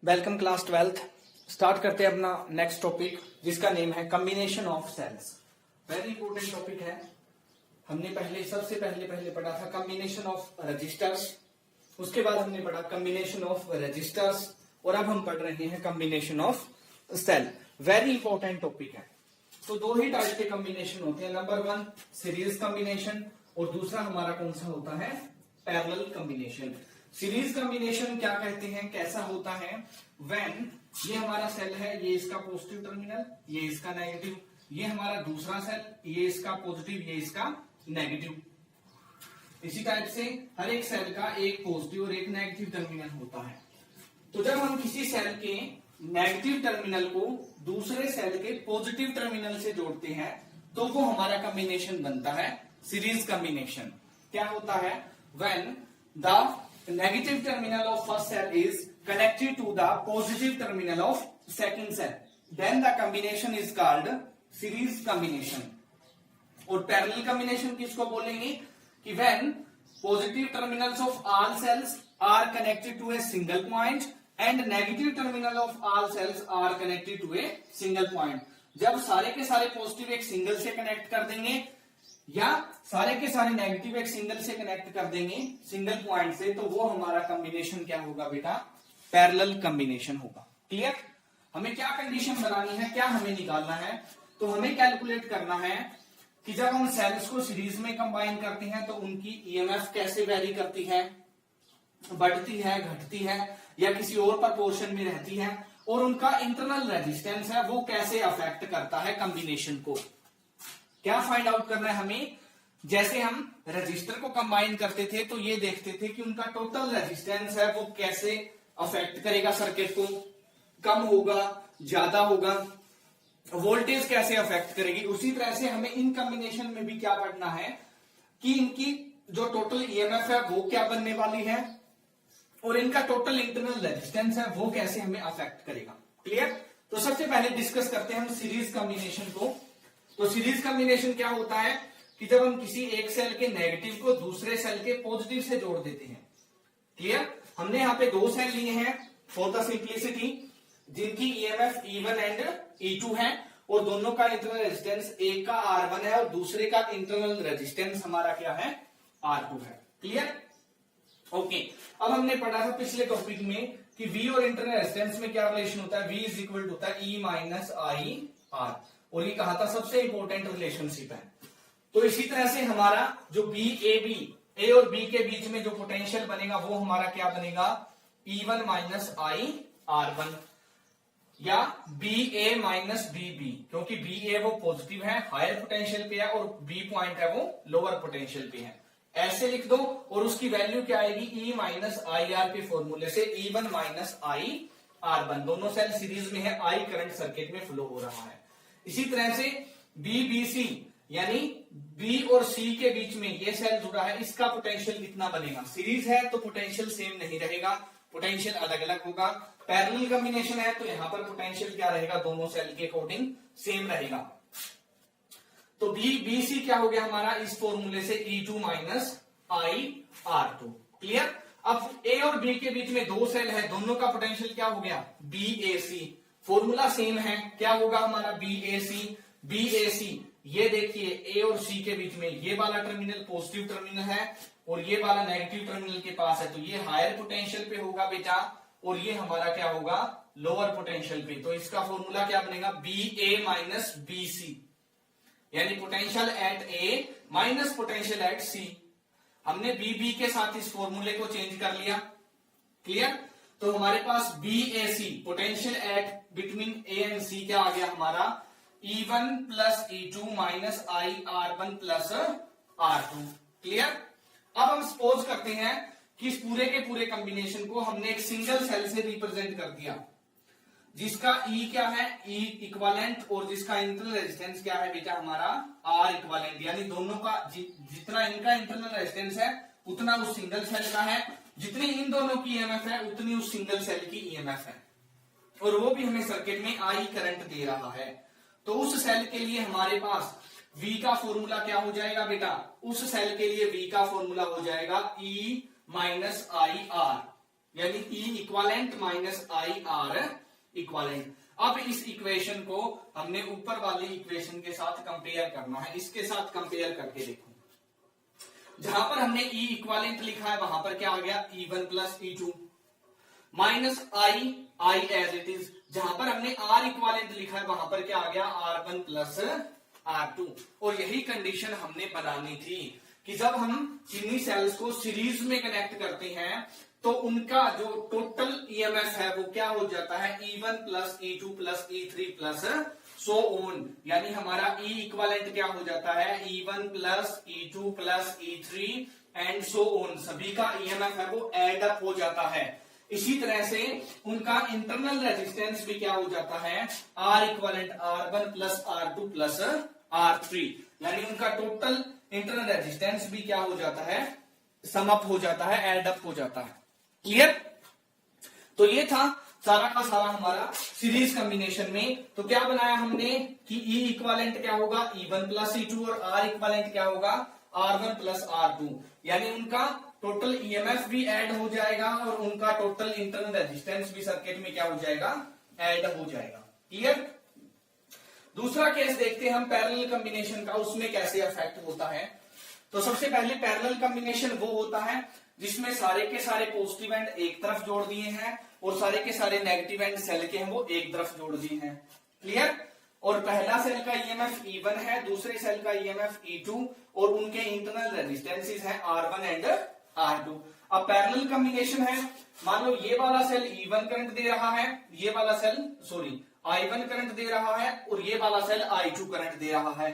Welcome class 12th। Start करते हैं अपना नेक्स्ट टॉपिक जिसका नेम है combination of cells. Very important topic है। हमने सबसे पहले पढ़ा था कॉम्बिनेशन ऑफ रजिस्टर्स, उसके बाद हमने पढ़ा कॉम्बिनेशन ऑफ रजिस्टर्स और अब हम पढ़ रहे हैं combination of cell. Very important topic है। तो दो ही टाइप के कॉम्बिनेशन होते हैं, नंबर वन सीरीज कॉम्बिनेशन और दूसरा हमारा कौन सा होता है, पैरेलल कॉम्बिनेशन। सीरीज कॉम्बिनेशन क्या कहते हैं, कैसा होता है, व्हेन ये हमारा सेल है, ये इसका पॉजिटिव टर्मिनल, ये इसका नेगेटिव, ये हमारा दूसरा सेल, ये इसका पॉजिटिव, ये इसका नेगेटिव। इसी टाइप से हर एक सेल का एक पॉजिटिव और एक नेगेटिव टर्मिनल होता है। तो जब हम किसी सेल के नेगेटिव टर्मिनल को दूसरे सेल के पॉजिटिव टर्मिनल से जोड़ते हैं तो वो हमारा कॉम्बिनेशन बनता है सीरीज कॉम्बिनेशन। क्या होता है, when the negative terminal of first cell is connected to the positive terminal of second cell, then the combination is called series combination। और parallel combination किसको बोलेंगे कि when positive terminals of all cells are connected to a single point and negative terminal of all cells are connected to a single point। जब सारे के सारे positive एक single से कनेक्ट कर देंगे या सारे के सारे नेगेटिव एक सिंगल से कनेक्ट कर देंगे सिंगल पॉइंट से, तो वो हमारा कॉम्बिनेशन क्या होगा बेटा, पैरेलल कॉम्बिनेशन होगा। क्लियर। हमें क्या कंडीशन बनानी है, क्या हमें निकालना है, तो हमें कैलकुलेट करना है कि जब हम सेल्स को सीरीज में कंबाइन करते हैं तो उनकी ईएमएफ कैसे वेरी करती है, बढ़ती है, घटती है या किसी और प्रोपोर्शन में रहती है, और उनका इंटरनल रेजिस्टेंस है वो कैसे अफेक्ट करता है कॉम्बिनेशन को। क्या फाइंड आउट करना है हमें, जैसे हम रजिस्टर को कंबाइन करते थे तो ये देखते थे कि उनका टोटल रेजिस्टेंस है वो कैसे अफेक्ट करेगा सर्किट को, कम होगा, ज्यादा होगा, वोल्टेज कैसे अफेक्ट करेगी। उसी तरह से हमें इन कॉम्बिनेशन में भी क्या पढ़ना है कि इनकी जो टोटल ईएमएफ है वो क्या बनने वाली है और इनका टोटल इंटरनल रेजिस्टेंस है वो कैसे हमें अफेक्ट करेगा। क्लियर। तो सबसे पहले डिस्कस करते हैं हम सीरीज कॉम्बिनेशन को। तो सीरीज कॉम्बिनेशन क्या होता है कि जब हम किसी एक सेल के नेगेटिव को दूसरे सेल के पॉजिटिव से जोड़ देते हैं। क्लियर। हमने यहाँ पे दो सेल लिए हैं फॉर द सिंप्लिसिटी, जिनकी ईएमएफ E1 एंड E2 है और दोनों का इंटरनल रेजिस्टेंस, एक का R1 है और दूसरे का इंटरनल रेजिस्टेंस हमारा क्या है, R2 है। क्लियर। ओके। अब हमने पढ़ा था पिछले टॉपिक में कि V और इंटरनल रेजिस्टेंस में क्या रिलेशन होता है, V इज इक्वल टू होता है E माइनस आई R, और ये कहा था सबसे इंपॉर्टेंट रिलेशनशिप है। तो इसी तरह से हमारा जो ए और बी के बीच में जो पोटेंशियल बनेगा वो हमारा क्या बनेगा, E1 माइनस आई R1 या BA माइनस BB, क्योंकि BA वो पॉजिटिव है, हायर पोटेंशियल पे है, और B पॉइंट है वो लोअर पोटेंशियल पे है। ऐसे लिख दो और उसकी वैल्यू क्या आएगी, E माइनस आई आर के फॉर्मूले से E1 माइनस आई R1। दोनों सेल सीरीज में है, आई करंट सर्किट में फ्लो हो रहा है। इसी तरह से BBC यानी B और C के बीच में ये सेल जुड़ा है, इसका पोटेंशियल कितना बनेगा, सीरीज है तो पोटेंशियल सेम नहीं रहेगा, पोटेंशियल अलग अलग होगा। पैरेलल कॉम्बिनेशन है तो यहां पर पोटेंशियल क्या रहेगा, दोनों सेल के अकॉर्डिंग सेम रहेगा। तो BC क्या हो गया हमारा, इस फॉर्मूले से E2 माइनस आई R2। क्लियर। अब A और B के बीच में दो सेल है, दोनों का पोटेंशियल क्या हो गया, BAC, फॉर्मूला सेम है, क्या होगा हमारा BAC। ये देखिए A और C के बीच में ये वाला टर्मिनल पॉजिटिव टर्मिनल है और ये वाला नेगेटिव टर्मिनल के पास है, तो ये हायर पोटेंशियल पे होगा बेटा और ये हमारा क्या होगा, लोअर पोटेंशियल पे। तो इसका फॉर्मूला क्या बनेगा, BA माइनस BC, यानी potential at A minus potential at C। हमने BB के साथ इस फॉर्मूले को चेंज कर लिया। क्लियर। तो हमारे पास BAC potential at between A and C क्या आ गया हमारा, E1 प्लस E2 माइनस आई R1 प्लस R2। क्लियर। अब हम सपोज करते हैं कि इस पूरे के पूरे कॉम्बिनेशन को हमने एक सिंगल सेल से रिप्रेजेंट कर दिया, जिसका E क्या है, E इक्विवेलेंट, और जिसका इंटरनल रेजिस्टेंस क्या है बेटा हमारा R इक्विवेलेंट, यानी दोनों का जितना इनका इंटरनल रेजिस्टेंस है उतना उस सिंगल सेल का है, जितनी इन दोनों की ईएमएफ है उतनी उस सिंगल सेल की ईएमएफ है, और वो भी हमें सर्किट में आई करंट दे रहा है। तो उस सेल के लिए हमारे पास V का फॉर्मूला क्या हो जाएगा बेटा, उस सेल के लिए V का फॉर्मूला हो जाएगा E माइनस आई R, यानी E equivalent minus I R equivalent. अब इस इक्वेशन को हमने ऊपर वाली इक्वेशन के साथ कंपेयर करना है। इसके साथ कंपेयर करके देखो, जहां पर हमने ई इक्वालेंट लिखा है वहां पर क्या आ गया, E1 plus E2 minus I as it is. जहां पर हमने आर इक्वालेंट लिखा है वहां पर क्या आ गया, R1 प्लस R2। और यही कंडीशन हमने बनानी थी कि जब हम इन्हीं सेल्स को सीरीज में कनेक्ट करते हैं तो उनका जो टोटल ईएमएफ है वो क्या हो जाता है, E1 plus E2 plus E3 plus so on. यानी हमारा ई इक्वालेंट क्या हो जाता है, E1 plus E2 plus E3 and so on. सभी का ईएमएफ है वो एड अप हो जाता है। इसी तरह से उनका इंटरनल रेजिस्टेंस भी क्या हो जाता है, R equivalent R1 plus R2 plus R3। यानी उनका टोटल इंटरनल रेजिस्टेंस भी क्या हो जाता है, सम अप हो जाता है, एड अप हो जाता है। क्लियर? तो ये था सारा का सारा हमारा सीरीज कॉम्बिनेशन में। तो क्या बनाया हमने कि E इक्वालेंट क्या होगा, E1 प्लस E2 और R इक्वालेंट क्या होगा, R1 प्लस R2। यानी उनका टोटल ईएमएफ भी ऐड हो जाएगा और उनका टोटल इंटरनल रेजिस्टेंस भी सर्किट में क्या हो जाएगा, ऐड हो जाएगा। क्लियर? दूसरा केस देखते हैं हम पैरेलल कॉम्बिनेशन का, उसमें कैसे इफेक्ट होता है। तो सबसे पहले पैरेलल कॉम्बिनेशन वो होता है जिसमें सारे के सारे पॉजिटिव एंड एक तरफ जोड़ दिए हैं और सारे के सारे नेगेटिव एंड सेल के हैं वो एक तरफ जोड़ दिए हैं। क्लियर? और पहला सेल का ईएमएफ E1 है, दूसरे सेल का ईएमएफ E2 और उनके इंटरनल रेजिस्टेंसेस हैं R1 एंड R2। अब पैरेलल कॉम्बिनेशन है, मान लो ये वाला सेल E1 करंट दे रहा है, ये वाला सेल I1 करंट दे रहा है और ये वाला सेल I2 करंट दे रहा है।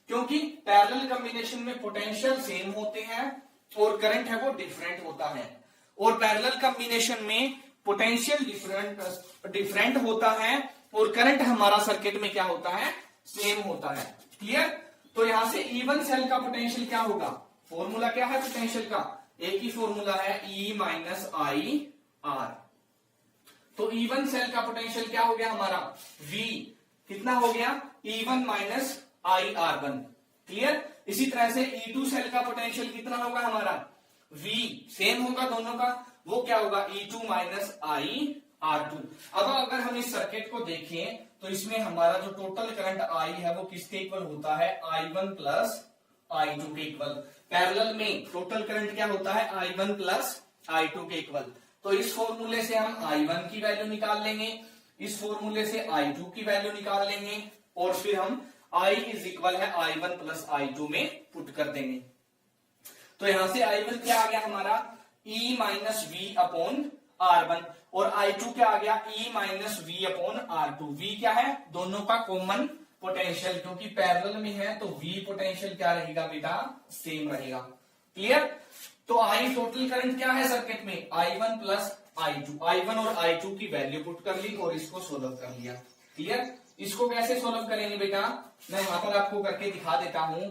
क्योंकि पैरेलल कॉम्बिनेशन में पोटेंशियल सेम होते हैं और करंट है वो डिफरेंट होता है। और पैरेलल कॉम्बिनेशन में पोटेंशियल डिफरेंट होता है और करंट हमारा सर्किट में क्या होता है, सेम होता है। क्लियर? तो यहां से E1 सेल का पोटेंशियल क्या होगा, फॉर्मूला क्या है पोटेंशियल का, एक ही फॉर्मूला है E माइनस आई आर। तो E1 सेल का पोटेंशियल क्या हो गया हमारा, V कितना हो गया, E1 माइनस आई R1। क्लियर? इसी तरह से E2 सेल का पोटेंशियल कितना होगा हमारा, V सेम होगा दोनों का, वो क्या होगा, E2 माइनस आई R2। अब अगर हम इस सर्किट को देखें तो इसमें हमारा जो टोटल करंट I है वो किसके इक्वल होता है, I1 प्लस I2 के इक्वल। पैरेलल में टोटल करंट क्या होता है, I1 प्लस I2 के इक्वल। तो इस फॉर्मूले से हम I1 की वैल्यू निकाल लेंगे, इस फॉर्मूले से I2 की वैल्यू निकाल लेंगे और फिर हम I इज इक्वल है I1 प्लस I2 में पुट कर देंगे। तो यहां से I1 क्या आ गया हमारा, E minus V upon R1 और I2 क्या आ गया, E minus V upon R2। V क्या है, दोनों का कॉमन पोटेंशियल, क्योंकि पैरेलल में है तो V पोटेंशियल क्या रहेगा बेटा, सेम रहेगा। क्लियर? तो I टोटल करंट क्या है सर्किट में, I1 प्लस I2। I1 और I2 की वैल्यू पुट कर ली और इसको सोल्व कर लिया। क्लियर? इसको कैसे सोल्व करेंगे बेटा, मैं यहां पर आपको करके दिखा देता हूं।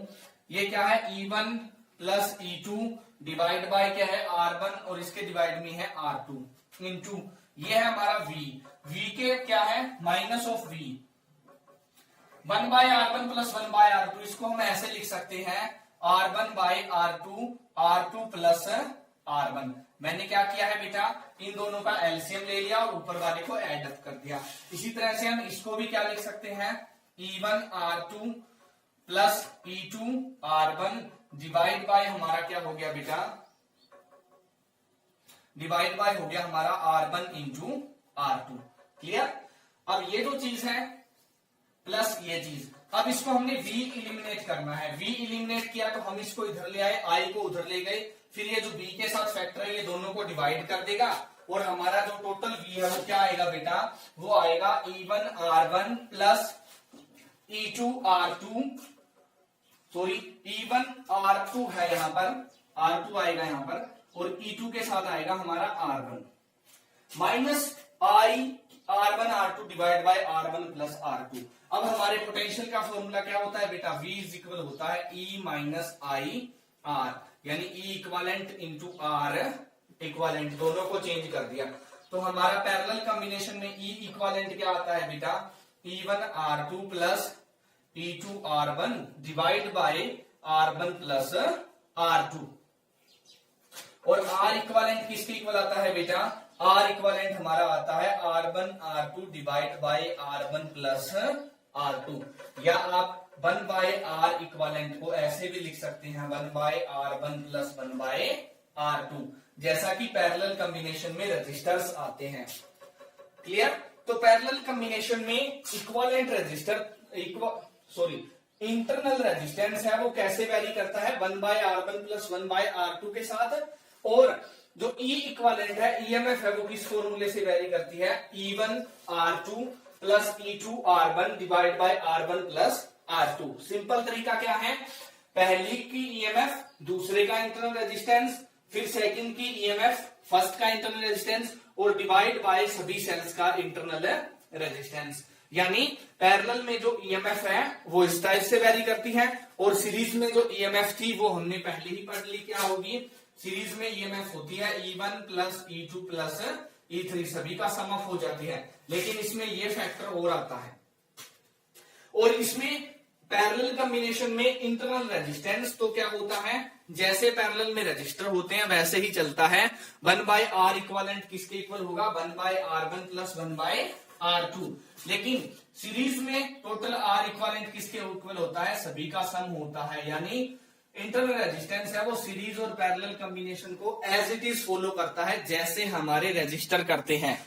ये क्या है, E1 plus E2 divide by क्या है, R1 और इसके डिवाइड में है R2 इंटू ये है हमारा V के क्या है, minus of V 1 by R1 plus 1 by R2। इसको हम ऐसे लिख सकते हैं R1 bye R2 plus R1। मैंने क्या किया है बेटा, इन दोनों का एलसीएम ले लिया और ऊपर वाले को ऐड अप कर दिया। इसी तरह से हम इसको भी क्या लिख सकते हैं, E1 R2 plus E2 R1 divide by हमारा क्या हो गया बेटा, डिवाइड बाय हो गया हमारा R1 इंटू R2। क्लियर? अब ये जो चीज है प्लस ये चीज, अब इसको हमने V इलिमिनेट करना है। V इलिमिनेट किया तो हम इसको इधर ले आए, I को उधर ले गए, फिर ये जो B के साथ फैक्टर है ये दोनों को डिवाइड कर देगा और हमारा जो टोटल V है वो क्या आएगा बेटा, वो आएगा E1 R1 plus E2 R2, sorry E1 R2 है यहां पर, R2 आएगा यहां पर और E2 के साथ आएगा हमारा R1 minus I R1 R2 divide by R1 plus R2। अब हमारे पोटेंशियल का फॉर्मूला क्या होता है बेटा, V इज इक्वल होता है E माइनस आई R, यानी E equivalent into R equivalent, दोनों को चेंज कर दिया। तो हमारा पैरेलल कॉम्बिनेशन में E इक्वालेंट क्या आता है बेटा, E1 R2 plus E2 R1 divide by R1 plus R2। और R इक्वालेंट किसके इक्वल आता है बेटा, आर इक्वलेंट हमारा आता है R1 R2 divide by R1 plus R2, या आप 1 बाय R इक्वलेंट को ऐसे भी लिख सकते हैं 1 by R1 plus 1 by R2, जैसा कि पैरेलल कॉम्बिनेशन में रजिस्टर्स आते हैं। क्लियर? तो पैरेलल कॉम्बिनेशन में इक्विवेलेंट रजिस्टर इंटरनल रेजिस्टेंस है वो कैसे वेरी करता है 1 by R1 plus 1 by R2 के साथ, और जो ई इक्विवेलेंट है ईएमएफ है वो किस फॉर्मूले से वेरी करती है E1 R2 plus E2 R1 divide by R1 plus R2। Simple तरीका क्या है, पहली की ईएमएफ दूसरे का इंटरनल रेजिस्टेंस, फिर सेकंड की ईएमएफ फर्स्ट का इंटरनल रेजिस्टेंस, और डिवाइड बाय सभी सेल्स का इंटरनल रेजिस्टेंस। यानी पैरेलल में जो ईएमएफ है वो इस टाइप से वेरी करती है, और सीरीज में जो ईएमएफ थी वो हमने पहले ही पढ़ ली, क्या होगी, सीरीज में ईएमएफ होती है E1 plus E2 plus E3, सभी का सम ऑफ हो जाती है, लेकिन इसमें ये फैक्टर और आता है। और इसमें पैरेलल कॉम्बिनेशन में इंटरनल रेजिस्टेंस तो क्या होता है, जैसे पैरेलल में रजिस्टर होते हैं वैसे ही चलता है। 1 बाय R इक्वलेंट किसके इक्वल होगा, 1 by R1 plus 1 by R2, लेकिन सीरीज में टोटल R इक्वलेंट किसके इक्वल होता है, सभी का सम होता है। यानी इंटरनल रेजिस्टेंस है वो सीरीज और पैरेलल कॉम्बिनेशन को एज इट इज फॉलो करता है, जैसे हमारे रजिस्टर करते हैं।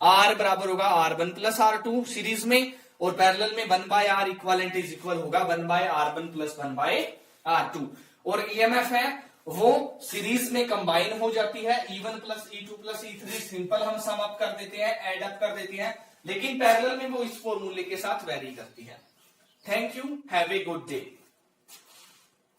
R बराबर होगा R1 प्लस R2 सीरीज में, और पैरेलल में 1 by R equivalent is equal होगा 1 by R1 plus 1 by R2। और ईएमएफ है वो सीरीज में कंबाइन हो जाती है, E1 plus E2 plus E3, simple हम सम अप कर देते हैं, एड अप कर देते हैं, लेकिन पैरेलल में वो इस फॉर्मूले के साथ वेरी करती है। Thank you, have a good day.